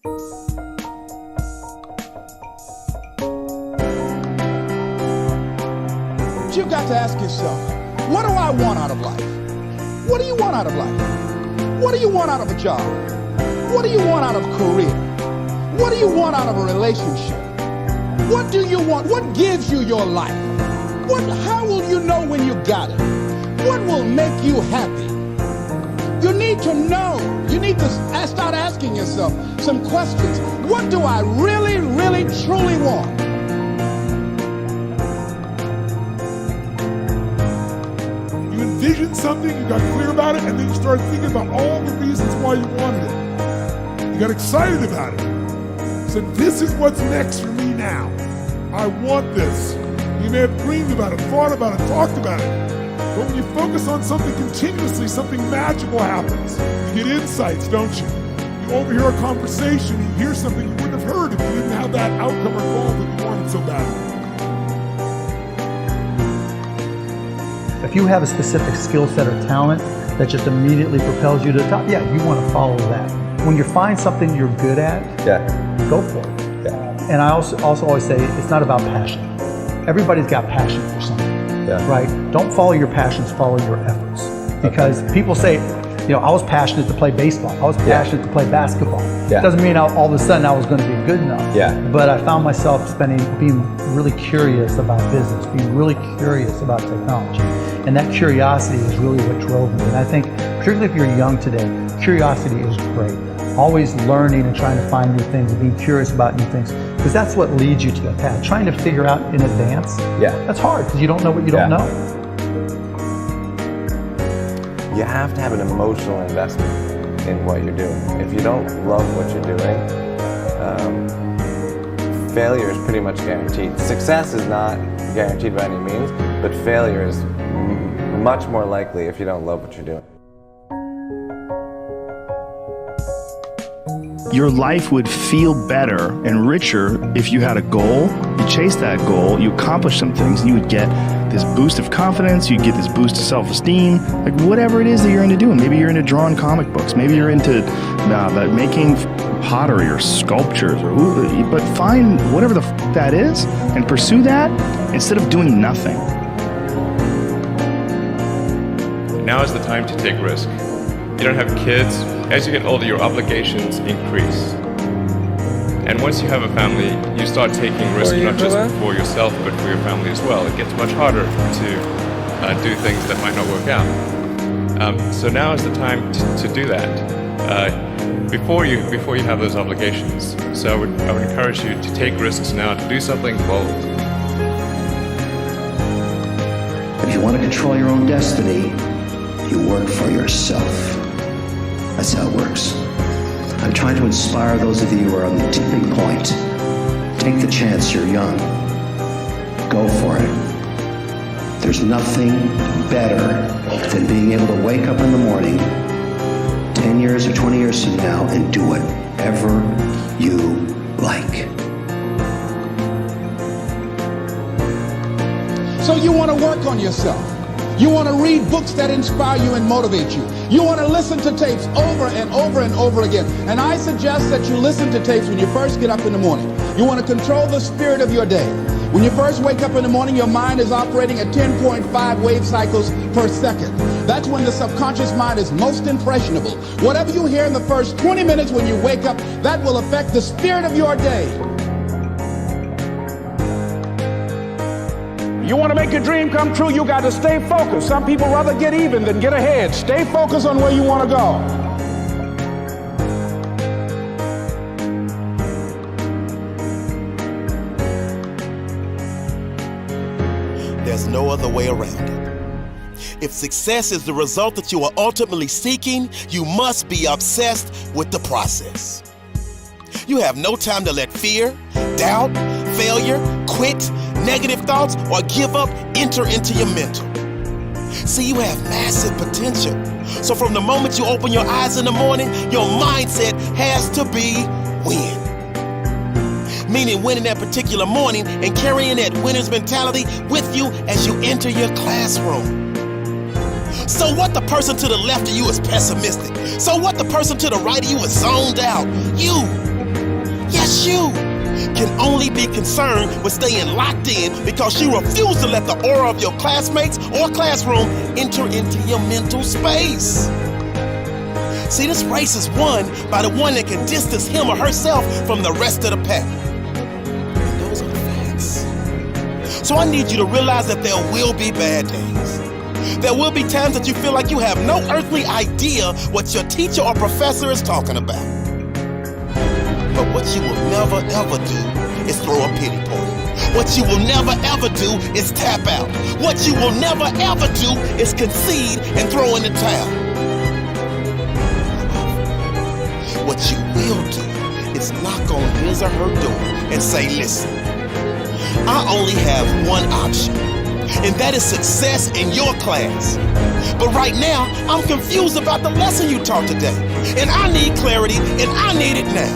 You've got to ask yourself, what do I want out of life? What do you want out of life? What do you want out of a job? What do you want out of a career? What do you want out of a relationship? What do you want? What gives you your life? How will you know when you got it? What will make you happy? You need to know. You need to start asking yourself some questions. What do I really, really, truly want? You envisioned something, you got clear about it, and then you started thinking about all the reasons why you wanted it. You got excited about it. Said, this is what's next for me now. I want this. You may have dreamed about it, thought about it, talked about it. But when you focus on something continuously, something magical happens. You get insights, don't you? You overhear a conversation, you hear something you wouldn't have heard if you didn't have that outcome or goal that you wanted so badly. If you have a specific skill set or talent that just immediately propels you to the top, yeah, you want to follow that. When you find something you're good at, go for it. Yeah. And I also always say it's not about passion. Everybody's got passion for something, right? Don't follow your passions, follow your efforts. Because people say, I was passionate to play baseball. I was passionate to play basketball. It doesn't mean all of a sudden I was going to be good enough. But I found myself being really curious about business, being really curious about technology. And that curiosity is really what drove me. And I think, particularly if you're young today, curiosity is great. Always learning and trying to find new things and being curious about new things, because that's what leads you to that path. Trying to figure out in advance, that's hard because you don't know what you don't know. You have to have an emotional investment in what you're doing. If you don't love what you're doing, failure is pretty much guaranteed. Success is not guaranteed by any means, but failure is much more likely if you don't love what you're doing. Your life would feel better and richer if you had a goal, you chased that goal, you accomplished some things, and you would get this boost of confidence, you'd get this boost of self-esteem, like whatever it is that you're into doing. Maybe you're into drawing comic books, maybe you're into making pottery or sculptures, but find whatever the that is and pursue that instead of doing nothing. Now is the time to take risk. You don't have kids. As you get older, your obligations increase. And once you have a family, you start taking risks not just for yourself, but for your family as well. It gets much harder to do things that might not work out. So now is the time to do that before you have those obligations. So I would encourage you to take risks now, to do something bold. If you want to control your own destiny, you work for yourself. That's how it works. I'm trying to inspire those of you who are on the tipping point. Take the chance, you're young. Go for it. There's nothing better than being able to wake up in the morning 10 years or 20 years from now and do whatever you like. So you want to work on yourself. You want to read books that inspire you and motivate you. You want to listen to tapes over and over and over again. And I suggest that you listen to tapes when you first get up in the morning. You want to control the spirit of your day. When you first wake up in the morning, your mind is operating at 10.5 wave cycles per second. That's when the subconscious mind is most impressionable. Whatever you hear in the first 20 minutes when you wake up, that will affect the spirit of your day. You want to make your dream come true, you got to stay focused. Some people rather get even than get ahead. Stay focused on where you want to go. There's no other way around it. If success is the result that you are ultimately seeking, you must be obsessed with the process. You have no time to let fear, doubt, failure, quit, negative thoughts, or give up enter into your mental. See, you have massive potential. So from the moment you open your eyes in the morning, your mindset has to be win. Meaning winning that particular morning and carrying that winner's mentality with you as you enter your classroom. So what the person to the left of you is pessimistic? So what the person to the right of you is zoned out? You yes, you can only be concerned with staying locked in because you refuse to let the aura of your classmates or classroom enter into your mental space. See, this race is won by the one that can distance him or herself from the rest of the pack. And those are the facts. So I need you to realize that there will be bad days. There will be times that you feel like you have no earthly idea what your teacher or professor is talking about. But what you will never ever do is throw a pity party. What you will never ever do is tap out. What you will never ever do is concede and throw in the towel. What you will do is knock on his or her door and say, listen, I only have one option, and that is success in your class. But right now, I'm confused about the lesson you taught today, and I need clarity, and I need it now.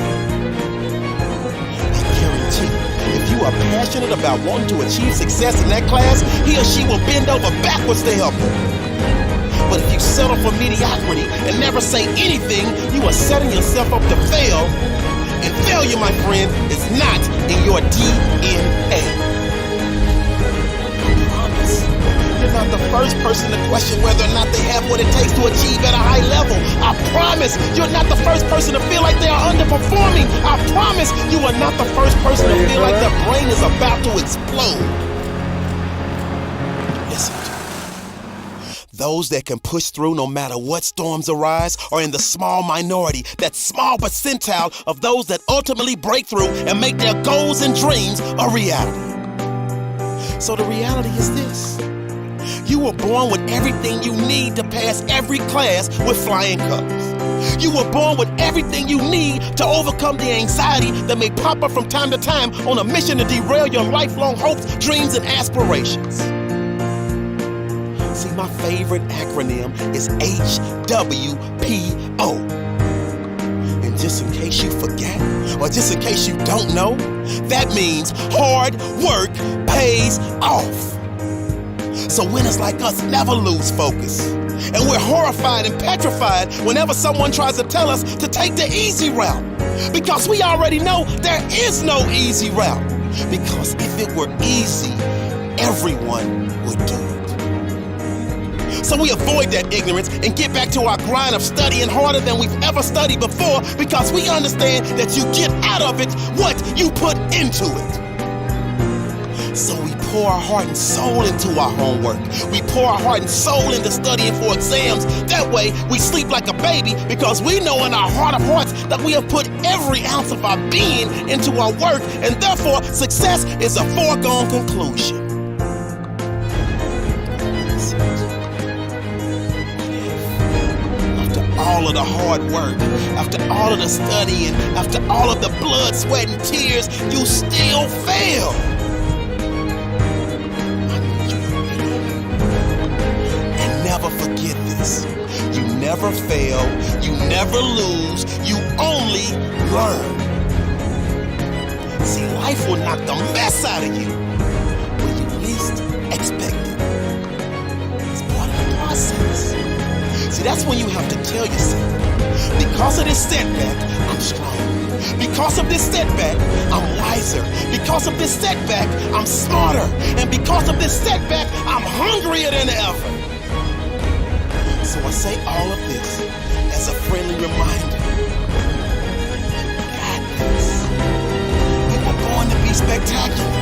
I guarantee, if you are passionate about wanting to achieve success in that class, he or she will bend over backwards to help you. But if you settle for mediocrity and never say anything, you are setting yourself up to fail. And failure, my friend, is not in your DNA. I promise. You're not the first person to question whether or not they have what it takes to achieve at a high level. I promise. You're not the first person to feel like they are underperforming. I promise. You are not the first person to feel like their brain is about to explode. Listen to me. Those that can push through no matter what storms arise are in the small minority, that small percentile of those that ultimately break through and make their goals and dreams a reality. So the reality is this. You were born with everything you need to pass every class with flying colors. You were born with everything you need to overcome the anxiety that may pop up from time to time on a mission to derail your lifelong hopes, dreams, and aspirations. See, my favorite acronym is HWPO. And just in case you forget, or just in case you don't know, that means hard work pays off. So winners like us never lose focus. And we're horrified and petrified whenever someone tries to tell us to take the easy route. Because we already know there is no easy route. Because if it were easy, everyone would do it. So we avoid that ignorance and get back to our grind of studying harder than we've ever studied before, because we understand that you get out of it what you put into it. So we pour our heart and soul into our homework. We pour our heart and soul into studying for exams. That way we sleep like a baby, because we know in our heart of hearts that we have put every ounce of our being into our work, and therefore success is a foregone conclusion. All of the hard work, after all of the studying, after all of the blood, sweat, and tears, you still fail. And never forget this. You never fail, you never lose, you only learn. See, life will knock the mess out of you when you least expect it. It's part of the process. See, that's when you have to tell yourself, because of this setback, I'm stronger. Because of this setback, I'm wiser. Because of this setback, I'm smarter. And because of this setback, I'm hungrier than ever. So I say all of this as a friendly reminder. God bless. You were born to be spectacular.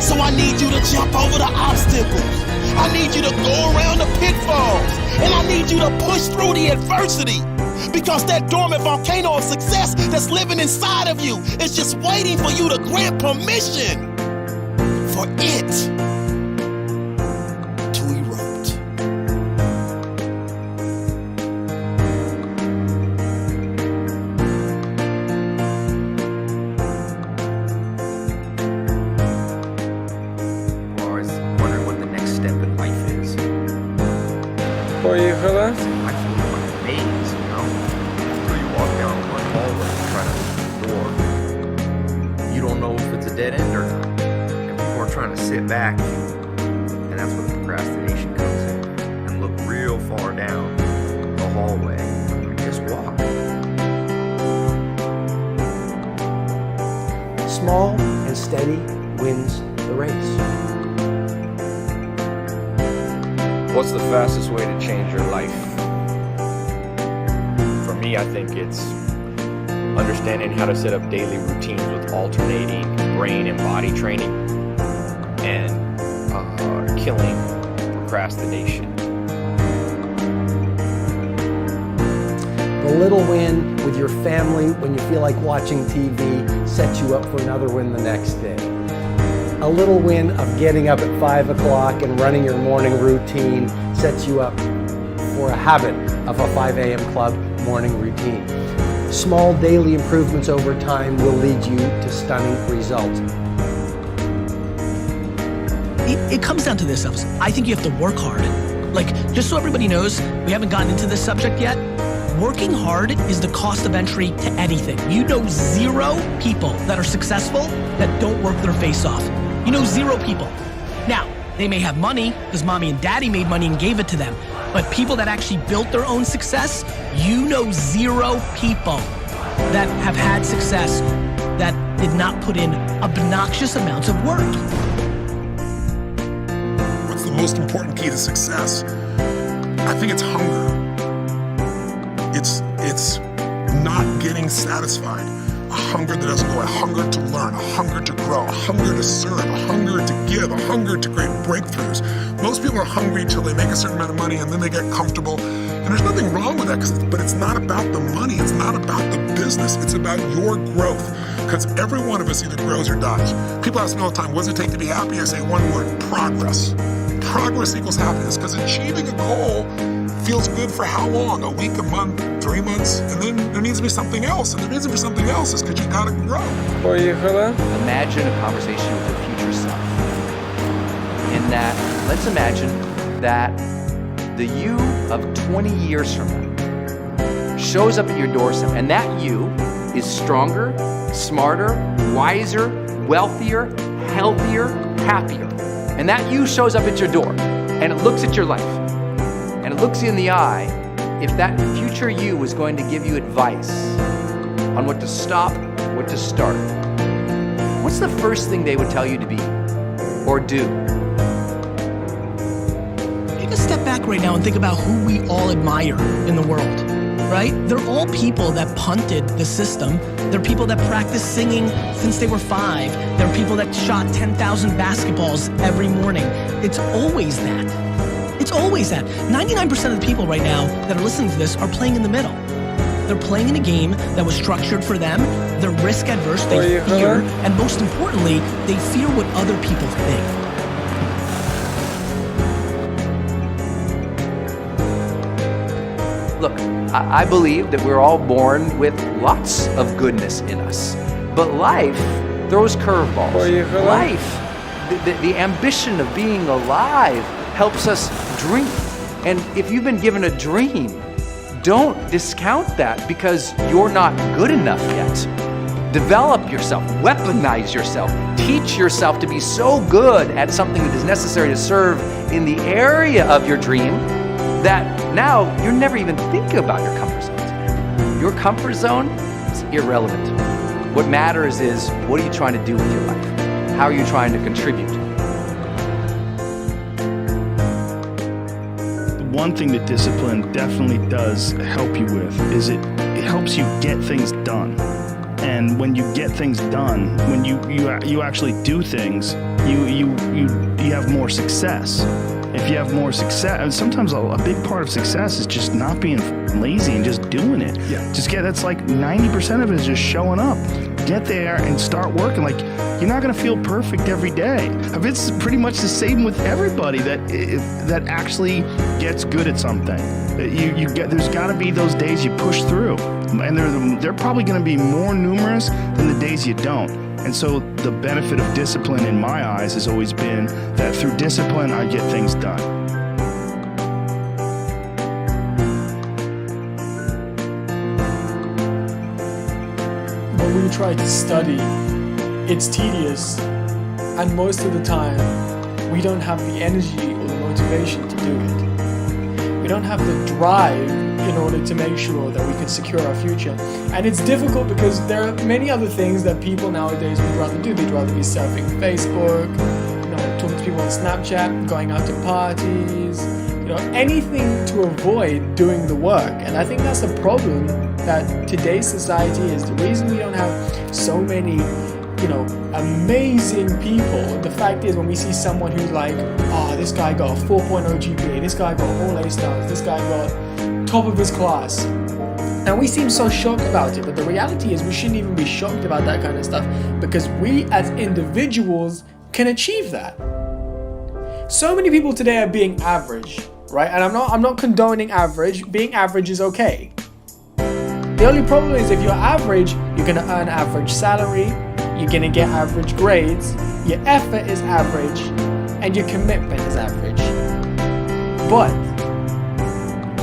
So I need you to jump over the obstacles. I need you to go around the pitfalls. And I need you to push through the adversity. Because that dormant volcano of success that's living inside of you is just waiting for you to grant permission for it to erupt. Well, I was wondering what the next step in life is. For you, fella? I feel like a maze, you know? After you walk down one hallway and try to open the door, you don't know if it's a dead end or not. And people are trying to sit back, and that's where the procrastination comes in, and look real far down the hallway and just walk. small and steady wins the race. What's the fastest way to change your life? For me, I think it's understanding how to set up daily routines with alternating brain and body training and killing procrastination. The little win with your family when you feel like watching TV sets you up for another win the next day. A little win of getting up at 5 o'clock and running your morning routine sets you up for a habit of a 5 a.m. club morning routine. Small daily improvements over time will lead you to stunning results. It comes down to this, Elvis. I think you have to work hard. Like, just so everybody knows, we haven't gotten into this subject yet. Working hard is the cost of entry to anything. You know 0 people that are successful that don't work their face off. You know 0 people. Now, they may have money because mommy and daddy made money and gave it to them. But people that actually built their own success, you know 0 people that have had success that did not put in obnoxious amounts of work. What's the most important key to success? I think it's hunger. It's not getting satisfied. A hunger that doesn't go, a hunger to learn, a hunger to grow, a hunger to serve, a hunger to give, a hunger to create breakthroughs. Most people are hungry until they make a certain amount of money and then they get comfortable. And there's nothing wrong with that, but it's not about the money. It's not about the business. It's about your growth. Because every one of us either grows or dies. People ask me all the time, what does it take to be happy? I say one word, progress. Progress equals happiness. Because achieving a goal feels good for how long? A week, a month, 3 months? And then there needs to be something else. And the reason for something else is because you gotta grow. Imagine a conversation with your future self. In that, let's imagine that the you of 20 years from now shows up at your doorstep, and that you is stronger, smarter, wiser, wealthier, healthier, happier. And that you shows up at your door, and it looks at your life. And it looks you in the eye. If that future you was going to give you advice on what to stop, what to start, what's the first thing they would tell you to be or do? Take a step back right now and think about who we all admire in the world, right? They're all people that punted the system. They're people that practiced singing since they were 5. They're people that shot 10,000 basketballs every morning. It's always that. It's always that. 99% of the people right now that are listening to this are playing in the middle. They're playing in a game that was structured for them. They're risk adverse, they fear, and most importantly, they fear what other people think. Look, I believe that we're all born with lots of goodness in us. But life throws curveballs. Life, the ambition of being alive helps us dream. And if you've been given a dream, don't discount that because you're not good enough yet. Develop yourself, weaponize yourself, teach yourself to be so good at something that is necessary to serve in the area of your dream that now you're never even thinking about your comfort zones. Your comfort zone is irrelevant. What matters is, what are you trying to do with your life? How are you trying to contribute? One thing that discipline definitely does help you with is it helps you get things done. And when you get things done, when you actually do things, you have more success. If you have more success, and sometimes a big part of success is just not being lazy and just doing it. Yeah. That's like 90% of it is just showing up. Get there and start working. Like, you're not gonna feel perfect every day. It's pretty much the same with everybody that actually gets good at something. There's gotta be those days you push through. And they're probably gonna be more numerous than the days you don't. And so the benefit of discipline in my eyes has always been that through discipline, I get things done. When we try to study, it's tedious, and most of the time, we don't have the energy or the motivation to do it. We don't have the drive in order to make sure that we can secure our future. And it's difficult because there are many other things that people nowadays would rather do. They'd rather be surfing Facebook, talking to people on Snapchat, going out to parties, anything to avoid doing the work. And I think that's the problem that today's society is. The reason we don't have so many amazing people. The fact is, when we see someone who's like, this guy got a 4.0 GPA, this guy got all A stars, this guy got top of his class, and we seem so shocked about it. But the reality is, we shouldn't even be shocked about that kind of stuff, because we as individuals can achieve that. So many people today are being average, right? And I'm not condoning average. Being average is okay. The only problem is, if you're average, you're gonna earn average salary, you're gonna get average grades, your effort is average, and your commitment is average. But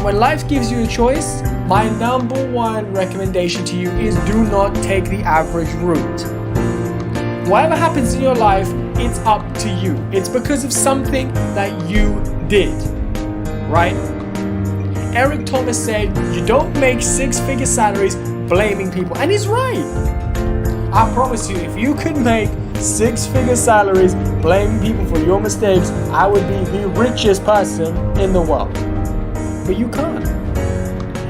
when life gives you a choice, my number one recommendation to you is do not take the average route. Whatever happens in your life, it's up to you. It's because of something that you did, right? Eric Thomas said, you don't make six-figure salaries blaming people. And he's right. I promise you, if you could make six-figure salaries blaming people for your mistakes, I would be the richest person in the world. But you can't.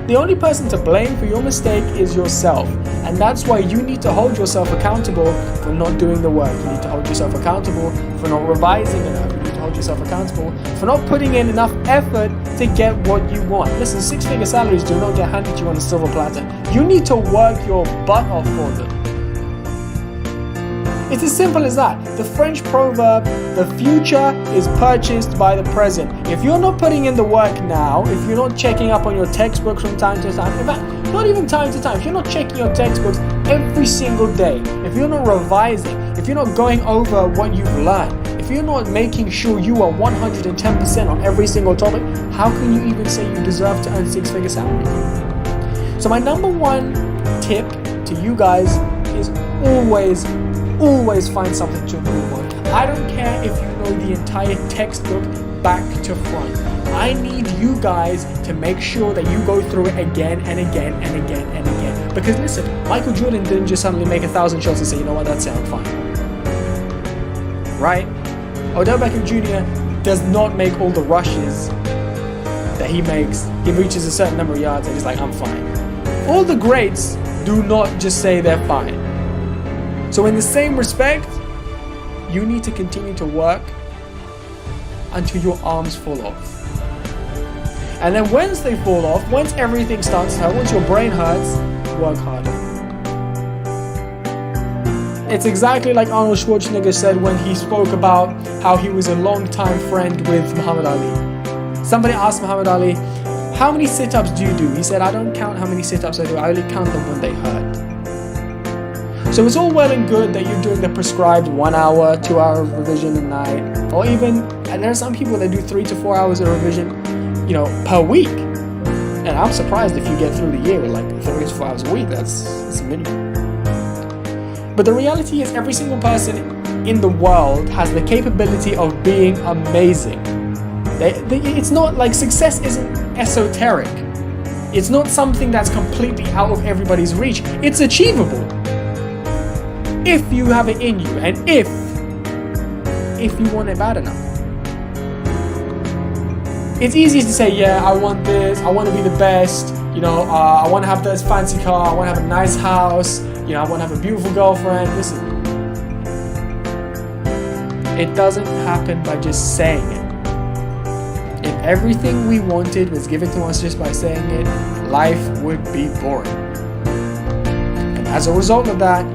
The only person to blame for your mistake is yourself. And that's why you need to hold yourself accountable for not doing the work. You need to hold yourself accountable for not revising enough. You need to hold yourself accountable for not putting in enough effort to get what you want. Listen, six-figure salaries do not get handed to you on a silver platter. You need to work your butt off for them. It's as simple as that. The French proverb, the future is purchased by the present. If you're not putting in the work now, if you're not checking up on your textbooks from time to time, in fact, not even time to time, if you're not checking your textbooks every single day, if you're not revising, if you're not going over what you've learned, if you're not making sure you are 110% on every single topic, how can you even say you deserve to earn six-figure salary? So my number one tip to you guys is always find something to improve on. I don't care if you know the entire textbook back to front. I need you guys to make sure that you go through it again and again and again and again. Because listen, Michael Jordan didn't just suddenly make 1,000 shots and say, you know what, that's it, I'm fine. Right? Odell Beckham Jr. does not make all the rushes that he makes. He reaches a certain number of yards and he's like, I'm fine. All the greats do not just say they're fine. So in the same respect, you need to continue to work until your arms fall off. And then once they fall off, once everything starts to hurt, once your brain hurts, work harder. It's exactly like Arnold Schwarzenegger said when he spoke about how he was a long-time friend with Muhammad Ali. Somebody asked Muhammad Ali, how many sit-ups do you do? He said, I don't count how many sit-ups I do, I only count them when they hurt. So it's all well and good that you're doing the prescribed 1 hour, 2 hour revision a night, or even, and there are some people that do 3 to 4 hours of revision, per week. And I'm surprised if you get through the year with like 3 to 4 hours a week. That's a minimum. But the reality is, every single person in the world has the capability of being amazing. It's not like success isn't esoteric. It's not something that's completely out of everybody's reach. It's achievable. If you have it in you, and if you want it bad enough. It's easy to say, yeah, I want this, I want to be the best, I want to have this fancy car, I want to have a nice house, I want to have a beautiful girlfriend. Listen, it doesn't happen by just saying it. If everything we wanted was given to us just by saying it, life would be boring. And as a result of that,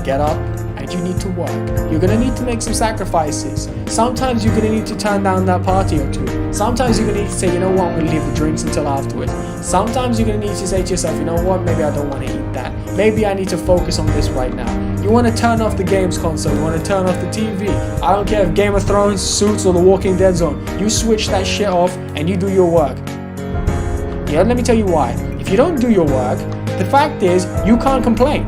get up and you need to work. You're going to need to make some sacrifices. Sometimes you're going to need to turn down that party or two. Sometimes you're going to need to say, you know what, I'm going to leave the drinks until afterwards. Sometimes you're going to need to say to yourself, you know what, maybe I don't want to eat that. Maybe I need to focus on this right now. You want to turn off the games console. You want to turn off the TV. I don't care if Game of Thrones, Suits, or The Walking Dead's on. You switch that shit off and you do your work. Yeah, let me tell you why. If you don't do your work, the fact is you can't complain.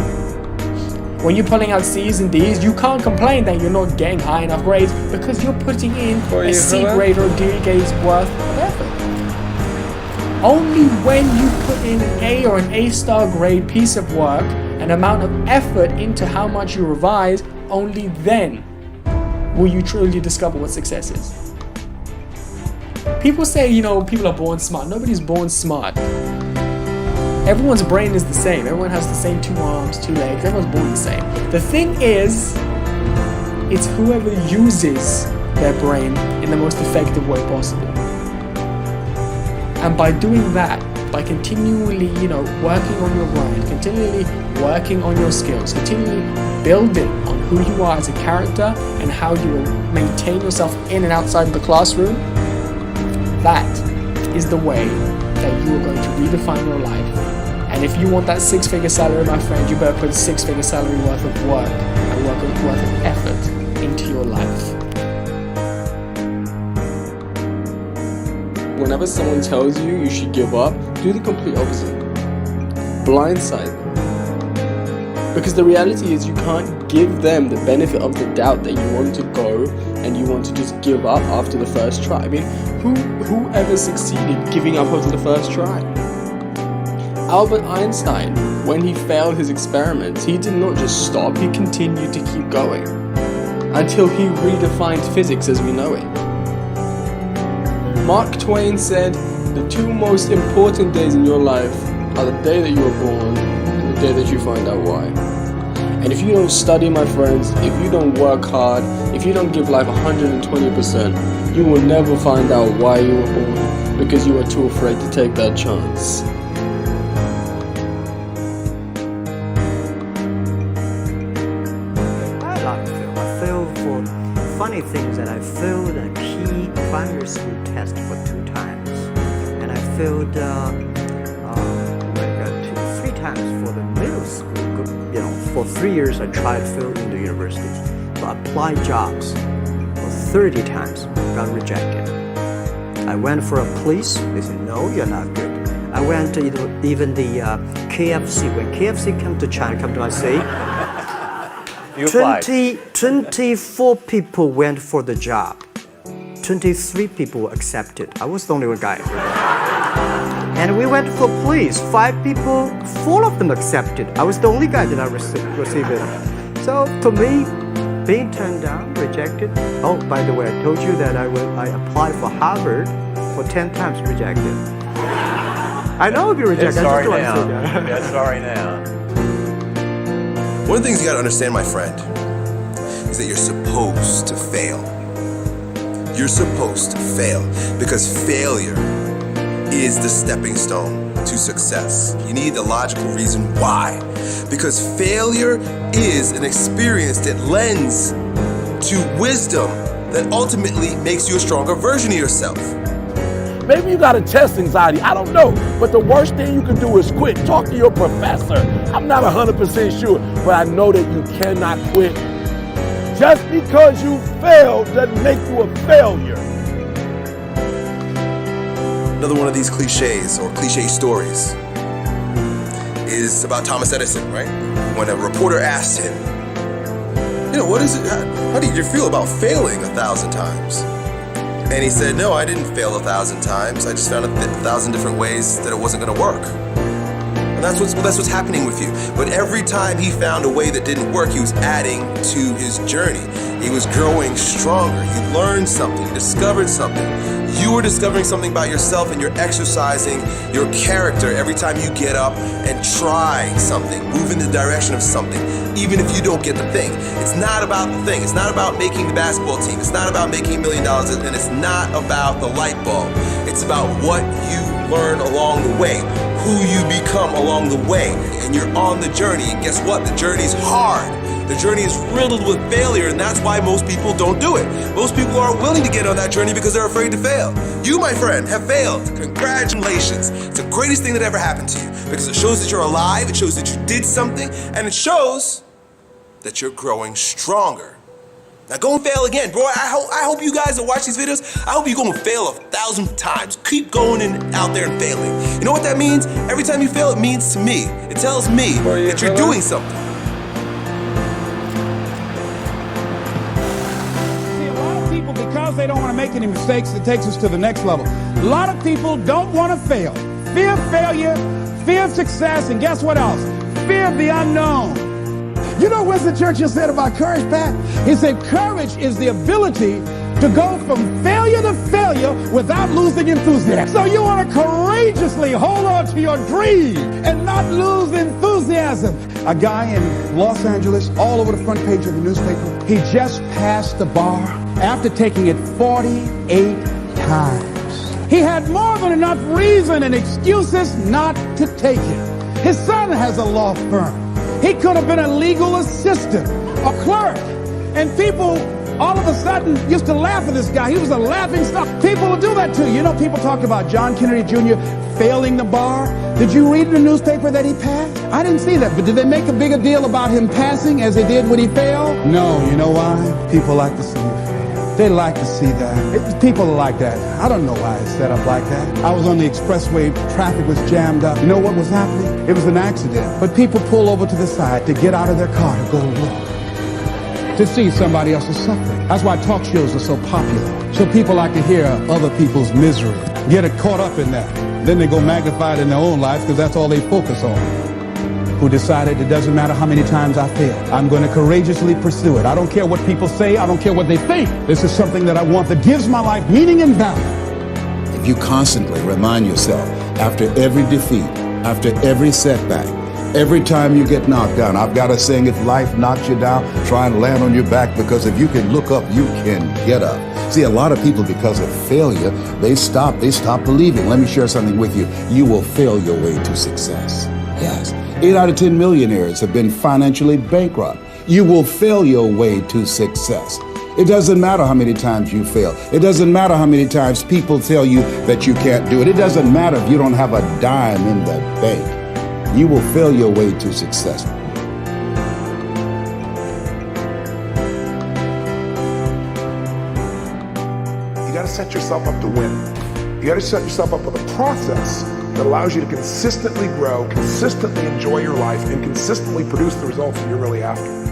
When you're pulling out C's and D's, you can't complain that you're not getting high enough grades because you're putting in a C grade or a D grade's worth of effort. Only when you put in an A or an A-star grade piece of work, an amount of effort into how much you revise, only then will you truly discover what success is. People say, people are born smart. Nobody's born smart. Everyone's brain is the same. Everyone has the same 2 arms, 2 legs. Everyone's born the same. The thing is, it's whoever uses their brain in the most effective way possible. And by doing that, by continually, working on your brain, continually working on your skills, continually building on who you are as a character and how you will maintain yourself in and outside of the classroom, that is the way that you are going to redefine your life. And if you want that 6-figure salary, my friend, you better put a 6-figure salary worth of work and worth of effort into your life. Whenever someone tells you you should give up, do the complete opposite. Blindside them. Because the reality is you can't give them the benefit of the doubt that you want to go and you want to just give up after the first try. I mean, who ever succeeded giving up after the first try? Albert Einstein, when he failed his experiments, he did not just stop, he continued to keep going until he redefined physics as we know it. Mark Twain said, the 2 most important days in your life are the day that you were born and the day that you find out why. And if you don't study, my friends, if you don't work hard, if you don't give life 120%, you will never find out why you were born because you are too afraid to take that chance. I love film. I failed for funny things, and I failed a key primary school test for 2 times, and I failed 3 times for the middle school. For 3 years I tried to fail in the university, but applied jobs for 30 times, got rejected. I went for a police, they said no, you're not good. I went to even the KFC. When KFC came to China, come to my city, 24 people went for the job. 23 people were accepted. I was the only one guy. And we went for police. 5 people, 4 of them accepted. I was the only guy that I received it. So to me, being turned down, rejected. Oh, by the way, I told you that I applied for Harvard for 10 times, rejected. I know I'll be rejected. Sorry now. One of the things you gotta understand, my friend, is that you're supposed to fail. You're supposed to fail because failure is the stepping stone to success. You need the logical reason why. Because failure is an experience that lends to wisdom that ultimately makes you a stronger version of yourself. Maybe you got a test anxiety, I don't know. But the worst thing you can do is quit. Talk to your professor. I'm not 100% sure, but I know that you cannot quit. Just because you failed doesn't make you a failure. Another one of these cliches or cliche stories is about Thomas Edison, right? When a reporter asked him, what is it? How do you feel about failing 1,000 times? And he said, no, I didn't fail 1,000 times. I just found 1,000 different ways that it wasn't going to work. And that's what's happening with you. But every time he found a way that didn't work, he was adding to his journey. He was growing stronger. He learned something, discovered something. You are discovering something about yourself, and you're exercising your character every time you get up and try something, move in the direction of something, even if you don't get the thing. It's not about the thing. It's not about making the basketball team. It's not about making $1 million, and it's not about the light bulb. It's about what you learn along the way, who you become along the way, and you're on the journey. And guess what? The journey's hard. The journey is riddled with failure, and that's why most people don't do it. Most people aren't willing to get on that journey because they're afraid to fail. You, my friend, have failed. Congratulations. It's the greatest thing that ever happened to you because it shows that you're alive, it shows that you did something, and it shows that you're growing stronger. Now go and fail again, bro. I hope you guys that watch these videos, I hope you go and fail 1,000 times. Keep going out there and failing. You know what that means? Every time you fail, it means to me. It tells me that you're doing something. Because they don't want to make any mistakes, it takes us to the next level. A lot of people don't want to fail. fear of failure, fear of success, and guess what else? Fear of the unknown. You know what Winston Churchill said about courage, Pat? He said courage is the ability to go from failure to failure without losing enthusiasm. So you want to courageously hold on to your dream and not lose enthusiasm. A guy in Los Angeles, all over the front page of the newspaper, he just passed the bar after taking it 48 times. He had more than enough reason and excuses not to take it. His son has a law firm. He could have been a legal assistant, a clerk, and people all of a sudden used to laugh at this guy. He was a laughing stock. People will do that too. You know, people talked about John Kennedy Jr. failing the bar. Did you read in the newspaper that he passed? I didn't see that, but did they make a bigger deal about him passing as they did when he failed? No, you know why? People like to see you fail. They like to see that. People are like that. I don't know why it's set up like that. I was on the expressway, traffic was jammed up. You know what was happening? It was an accident. But people pull over to the side to get out of their car to go look, to see somebody else's suffering. That's why talk shows are so popular. So people like to hear other people's misery, get it caught up in that. Then they go magnify it in their own life because that's all they focus on. Who decided it doesn't matter how many times I fail. I'm going to courageously pursue it. I don't care what people say. I don't care what they think. This is something that I want that gives my life meaning and value. If you constantly remind yourself after every defeat, after every setback, every time you get knocked down, I've got a saying, if life knocks you down, try and land on your back, because if you can look up, you can get up. See, a lot of people, because of failure, they stop believing. Let me share something with you. You will fail your way to success. Yes. 8 out of 10 millionaires have been financially bankrupt. You will fail your way to success. It doesn't matter how many times you fail. It doesn't matter how many times people tell you that you can't do it. It doesn't matter if you don't have a dime in the bank. You will fail your way to success. You got to set yourself up to win. You got to set yourself up with a process that allows you to consistently grow, consistently enjoy your life, and consistently produce the results that you're really after.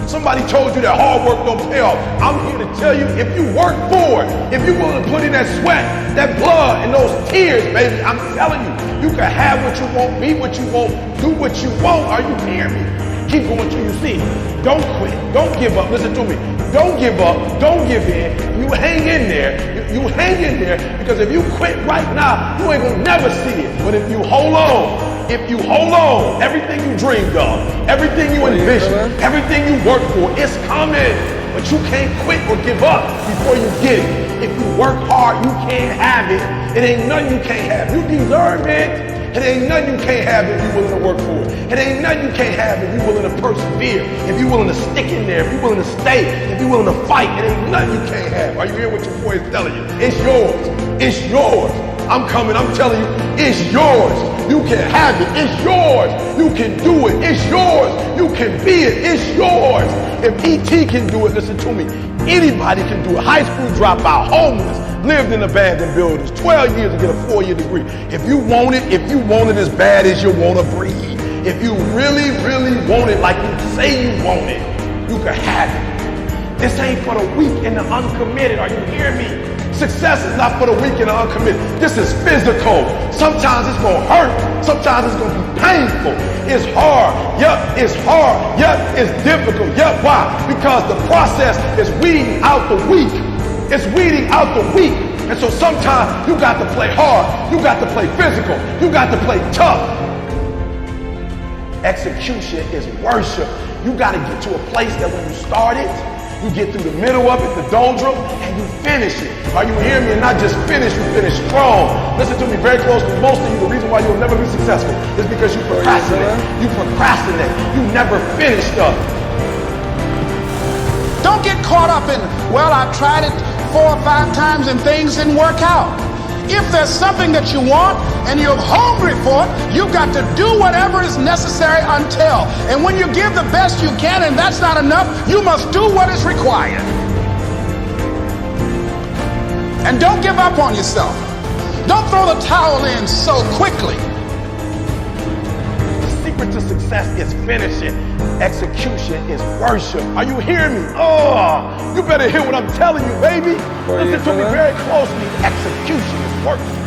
Somebody told you that hard work don't pay off. I'm here to tell you, if you work for it, if you're willing to put in that sweat, that blood, and those tears, baby, I'm telling you, you can have what you want, be what you want, do what you want. Are you hearing me? Keep going till you see it. Don't quit. Don't give up. Listen to me. Don't give up. Don't give in. You hang in there. You hang in there, because if you quit right now, you ain't gonna never see it. But if you hold on, everything you dreamed of, everything you envisioned, everything you worked for, it's coming. But you can't quit or give up before you get it. If you work hard, you can't have it. It ain't nothing you can't have. You deserve it. It ain't nothing you can't have if you're willing to work for it. It ain't nothing you can't have if you're willing to persevere, if you're willing to stick in there, if you're willing to stay, if you're willing to fight. It ain't nothing you can't have. Are you hearing what your boy is telling you? It's yours. It's yours. I'm telling you, it's yours. You can have it. It's yours. You can do it. It's yours. You can be it. It's yours. If E.T. can do it, listen to me, anybody can do it. High school dropout, homeless, lived in abandoned buildings, 12 years to get a 4-year degree. If you want it as bad as you want to breathe, if you really, really want it like you say you want it, you can have it. This ain't for the weak and the uncommitted. Are you hearing me? Success is not for the weak and the uncommitted. This is physical. Sometimes it's going to hurt. Sometimes it's going to be painful. It's hard. Yep, it's hard. Yep, it's difficult. Yep, why? Because the process is weeding out the weak. It's weeding out the weak. And so sometimes you got to play hard. You got to play physical. You got to play tough. Execution is worship. You got to get to a place that when you start it, you get through the middle of it, the doldrum, and you finish it. Are you hearing me? And not just finish, you finish strong. Listen to me very closely. Most of you, the reason why you'll never be successful is because you procrastinate. You procrastinate. You never finish stuff. Don't get caught up in, well, I tried it 4 or 5 times and things didn't work out. If there's something that you want and you're hungry for it, you've got to do whatever is necessary until. And when you give the best you can and that's not enough, you must do what is required. And don't give up on yourself. Don't throw the towel in so quickly. The secret to success is finishing. Execution is worship. Are you hearing me? Oh, you better hear what I'm telling you, baby. Listen to me very closely. Execution is work.